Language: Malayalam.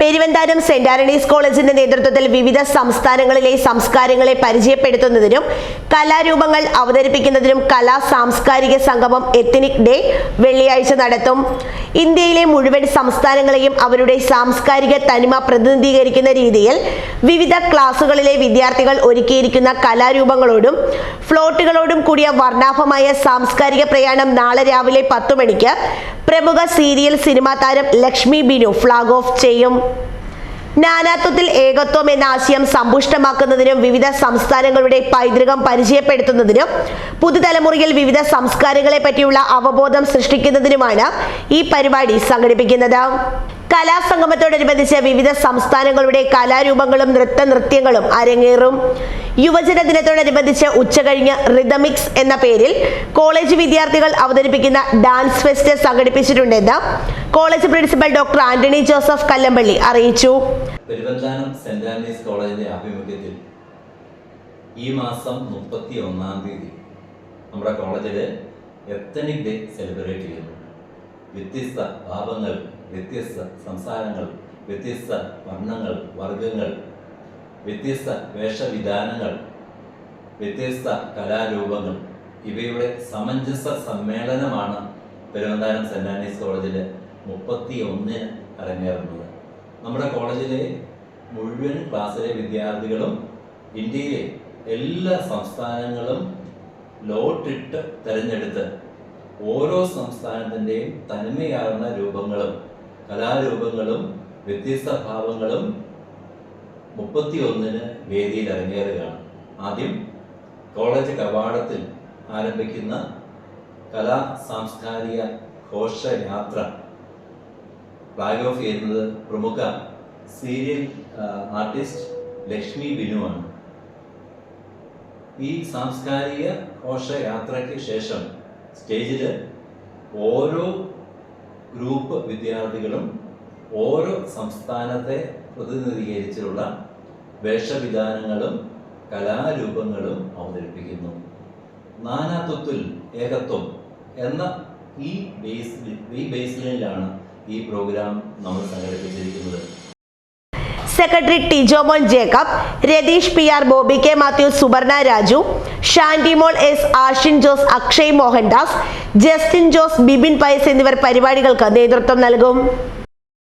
പെരുവന്താനം സെന്റ് ആന്റണീസ് കോളേജിന്റെ നേതൃത്വത്തിൽ വിവിധ സംസ്ഥാനങ്ങളിലെ സംസ്കാരങ്ങളെ പരിചയപ്പെടുത്തുന്നതിനും കലാരൂപങ്ങൾ അവതരിപ്പിക്കുന്നതിനും കലാ സാംസ്കാരിക സംഗമം എത്നിക് ഡേ വെള്ളിയാഴ്ച നടത്തും. ഇന്ത്യയിലെ മുഴുവൻ സംസ്ഥാനങ്ങളെയും അവരുടെ സാംസ്കാരിക തനിമ പ്രതിനിധീകരിക്കുന്ന രീതിയിൽ വിവിധ ക്ലാസുകളിലെ വിദ്യാർത്ഥികൾ ഒരുക്കിയിരിക്കുന്ന കലാരൂപങ്ങളോടും ഫ്ലോട്ടുകളോടും കൂടിയ വർണ്ണാഭമായ സാംസ്കാരിക പ്രയാണം നാളെ രാവിലെ 10 മണിക്ക് പ്രമുഖ സീരിയൽ സിനിമാ താരം ലക്ഷ്മി ബിനു ഫ്ലാഗ് ഓഫ് ചെയ്യും. നാനാത്വത്തിൽ ഏകത്വം എന്ന ആശയം സമ്പുഷ്ടമാക്കുന്നതിനും വിവിധ സംസ്ഥാനങ്ങളുടെ പൈതൃകം പരിചയപ്പെടുത്തുന്നതിനും പുതുതലമുറയിൽ വിവിധ സംസ്കാരങ്ങളെ പറ്റിയുള്ള അവബോധം സൃഷ്ടിക്കുന്നതിനുമാണ് ഈ പരിപാടി സംഘടിപ്പിക്കുന്നത്. കലാസംഗമത്തോടനുബന്ധിച്ച് വിവിധ സംസ്ഥാനങ്ങളുടെ കലാരൂപങ്ങളും നൃത്യങ്ങളും അരങ്ങേറും. യുവജന ദിനത്തോടനുബന്ധിച്ച് ഉച്ചകഴിഞ്ഞ് റിതമിക്സ് എന്ന പേരിൽ കോളേജ് വിദ്യാർത്ഥികൾ അവതരിപ്പിക്കുന്ന ഡാൻസ് ഫെസ്റ്റ് സംഘടിപ്പിച്ചിട്ടുണ്ടെന്ന് college principal doctor Antony Joseph Kallampally അറിയിച്ചു. പെരുവന്താനം സെന്റ് ആന്റണീസ് കോളേജിന്റെ ആഭിമുഖ്യത്തിൽ ഈ മാസം 31-ാം തീയതി നമ്മുടെ കോളേജില് എത്നിക് ഡേ സെലിബ്രേറ്റ് ചെയ്യുന്നു. വ്യത്യസ്ത ഭാവങ്ങൾ, വ്യത്യസ്ത സംസാരങ്ങൾ, വ്യത്യസ്ത വർണ്ണങ്ങൾ, വർഗങ്ങൾ, വ്യത്യസ്ത വേഷവിധാനങ്ങൾ, വ്യത്യസ്ത കലാരൂപങ്ങൾ ഇവയുടെ സമഞ്ജസ സമ്മേളനമാണ് പെരുവന്താനം സെന്റ് ആന്റണീസ് കോളേജിൽ 31-ന് അരങ്ങേറുന്നത്. നമ്മുടെ കോളേജിലെ മുഴുവൻ ക്ലാസ്സിലെ വിദ്യാർത്ഥികളും ഇന്ത്യയിലെ എല്ലാ സംസ്ഥാനങ്ങളും ലോട്ടിട്ട് തിരഞ്ഞെടുത്ത് ഓരോ സംസ്ഥാനത്തിൻ്റെയും തനിമയാർന്ന രൂപങ്ങളും കലാരൂപങ്ങളും വ്യത്യസ്ത ഭാവങ്ങളും 31-ന് വേദിയിൽ അരങ്ങേറുകയാണ്. ആദ്യം കോളേജ് കവാടത്തിൽ ആരംഭിക്കുന്ന കലാ സാംസ്കാരിക ഘോഷയാത്ര ഫ്ലാഗ് ഓഫ് ചെയ്യുന്നത് പ്രമുഖ സീരിയൽ ആർട്ടിസ്റ്റ് ലക്ഷ്മി ബിനുവാണ്. ഈ സാംസ്കാരിക ഘോഷയാത്രയ്ക്ക് ശേഷം സ്റ്റേജിൽ ഓരോ ഗ്രൂപ്പ് വിദ്യാർത്ഥികളും ഓരോ സംസ്ഥാനത്തെ പ്രതിനിധീകരിച്ചുള്ള വേഷവിധാനങ്ങളും കലാരൂപങ്ങളും അവതരിപ്പിക്കുന്നു. നാനാത്വത്തിൽ ഏകത്വം എന്ന ഈ ബേസിലാണ് ഈ പ്രോഗ്രാം നമ്മൾ സംഘടിപ്പിച്ചിരിക്കുന്നത്. Secretary Tijomon Jacob, Ratheesh PR, Bobby K Mathew, Suvarna Raju, Shandimol S, Ashin Jose, Akshay Mohandas, Justin Jose, Bibin Pius എന്നിവർ പരിപാടികൾക്ക് നേതൃത്വം നൽകും.